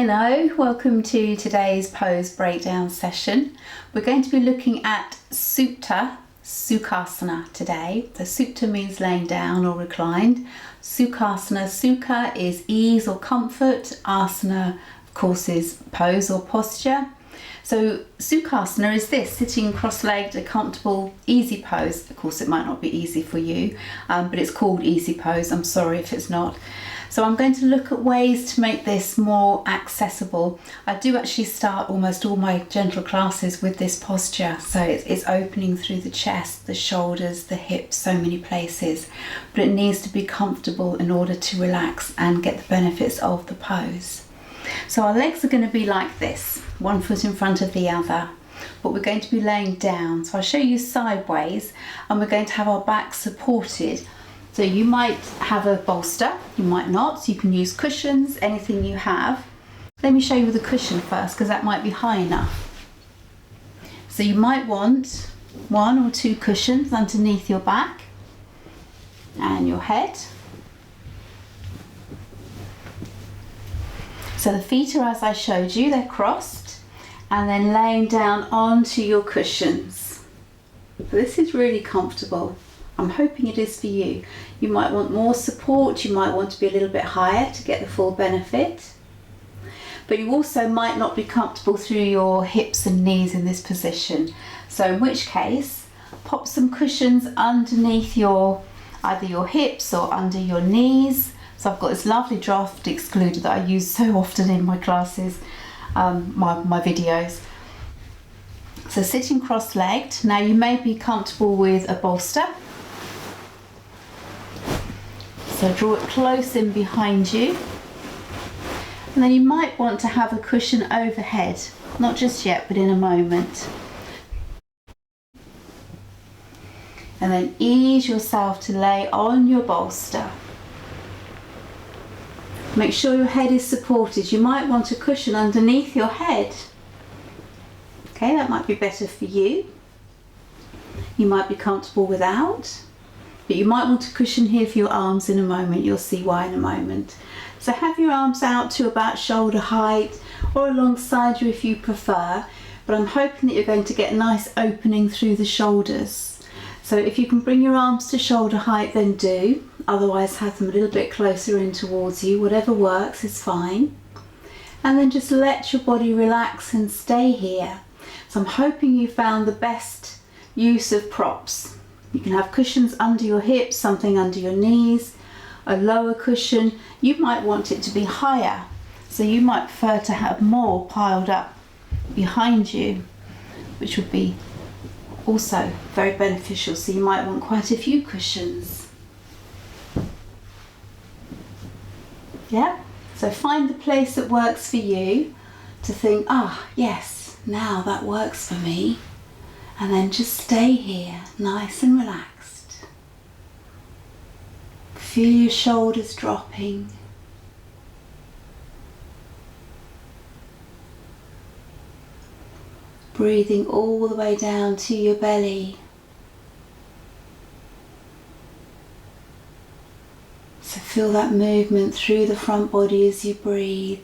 Hello, welcome to today's pose breakdown session. We're going to be looking at Supta Sukhāsana today. So Supta means laying down or reclined. Sukhasana, Sukha is ease or comfort. Asana, of course, is pose or posture. So Sukhasana is this, sitting cross-legged, a comfortable, easy pose. Of course, it might not be easy for you, but it's called easy pose. I'm sorry if it's not. So I'm going to look at ways to make this more accessible. I do actually start almost all my gentle classes with this posture. So it's opening through the chest, the shoulders, the hips, so many places. But it needs to be comfortable in order to relax and get the benefits of the pose. So our legs are going to be like this, one foot in front of the other. But we're going to be laying down. So I'll show you sideways, and we're going to have our back supported. So you might have a bolster, you might not, so you can use cushions, anything you have. Let me show you the cushion first, because that might be high enough. So you might want 1 or 2 cushions underneath your back and your head. So the feet are as I showed you, they're crossed, and then laying down onto your cushions. So this is really comfortable. I'm hoping it is for you. You might want more support, you might want to be a little bit higher to get the full benefit. But you also might not be comfortable through your hips and knees in this position. So in which case, pop some cushions underneath either your hips or under your knees. So I've got this lovely draft excluder that I use so often in my classes, my videos. So sitting cross-legged. Now you may be comfortable with a bolster. So draw it close in behind you. And then you might want to have a cushion overhead. Not just yet, but in a moment. And then ease yourself to lay on your bolster. Make sure your head is supported. You might want a cushion underneath your head. Okay, that might be better for you. You might be comfortable without. But you might want a cushion here for your arms in a moment. You'll see why in a moment. So have your arms out to about shoulder height or alongside you if you prefer. But I'm hoping that you're going to get a nice opening through the shoulders. So if you can bring your arms to shoulder height, then do. Otherwise have them a little bit closer in towards you. Whatever works is fine. And then just let your body relax and stay here. So I'm hoping you found the best use of props. You can have cushions under your hips, something under your knees, a lower cushion. You might want it to be higher, so you might prefer to have more piled up behind you, which would be also very beneficial. So you might want quite a few cushions. Yeah, so find the place that works for you to think, yes, now that works for me. And then just stay here, nice and relaxed. Feel your shoulders dropping. Breathing all the way down to your belly. So feel that movement through the front body as you breathe.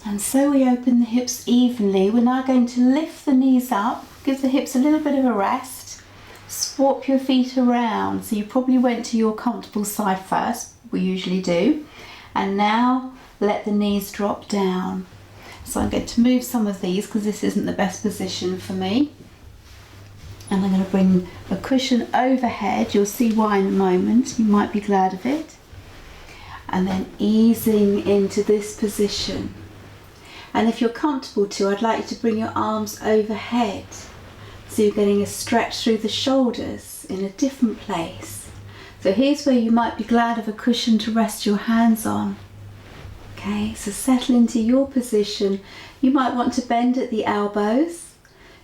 And so we open the hips evenly. We're now going to lift the knees up, give the hips a little bit of a rest. Swap your feet around. So you probably went to your comfortable side first, we usually do. And now let the knees drop down. So I'm going to move some of these because this isn't the best position for me. And I'm going to bring a cushion overhead. You'll see why in a moment. You might be glad of it. And then easing into this position. And if you're comfortable to, I'd like you to bring your arms overhead. So you're getting a stretch through the shoulders in a different place. So here's where you might be glad of a cushion to rest your hands on. Okay, so settle into your position. You might want to bend at the elbows.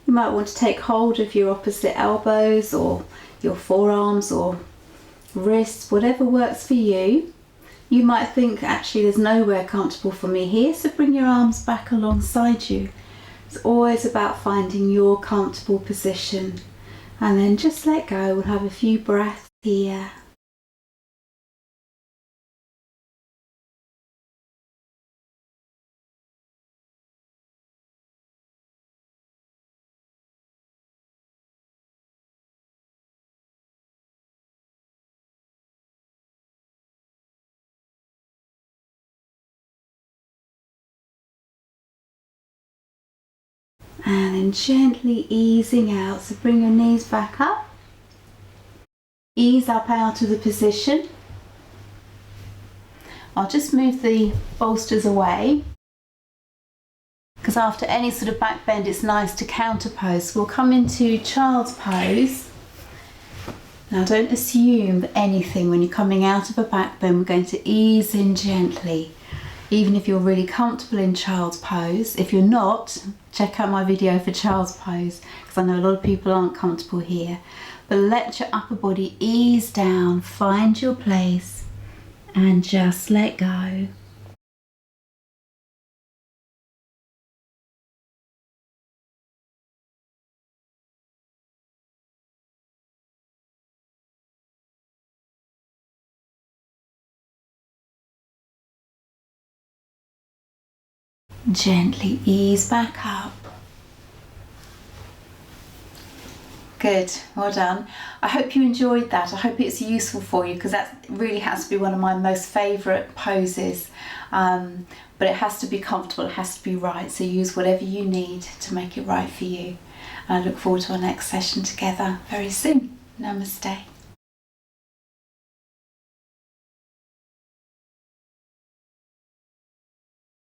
You might want to take hold of your opposite elbows or your forearms or wrists, whatever works for you. You might think actually there's nowhere comfortable for me here, so bring your arms back alongside you. It's always about finding your comfortable position, and then just let go. We'll have a few breaths here. And then gently easing out, so bring your knees back up. Ease up out of the position. I'll just move the bolsters away, because after any sort of back bend it's nice to counter pose. We'll come into child's pose. Now don't assume anything when you're coming out of a back bend. We're going to ease in gently, even if you're really comfortable in child's pose. If you're not, check out my video for child's pose, because I know a lot of people aren't comfortable here. But let your upper body ease down, find your place, and just let go. Gently ease back up. Good, well done. I hope you enjoyed that. I hope it's useful for you, because that really has to be one of my most favourite poses. But it has to be comfortable, it has to be right. So use whatever you need to make it right for you. And I look forward to our next session together very soon. Namaste.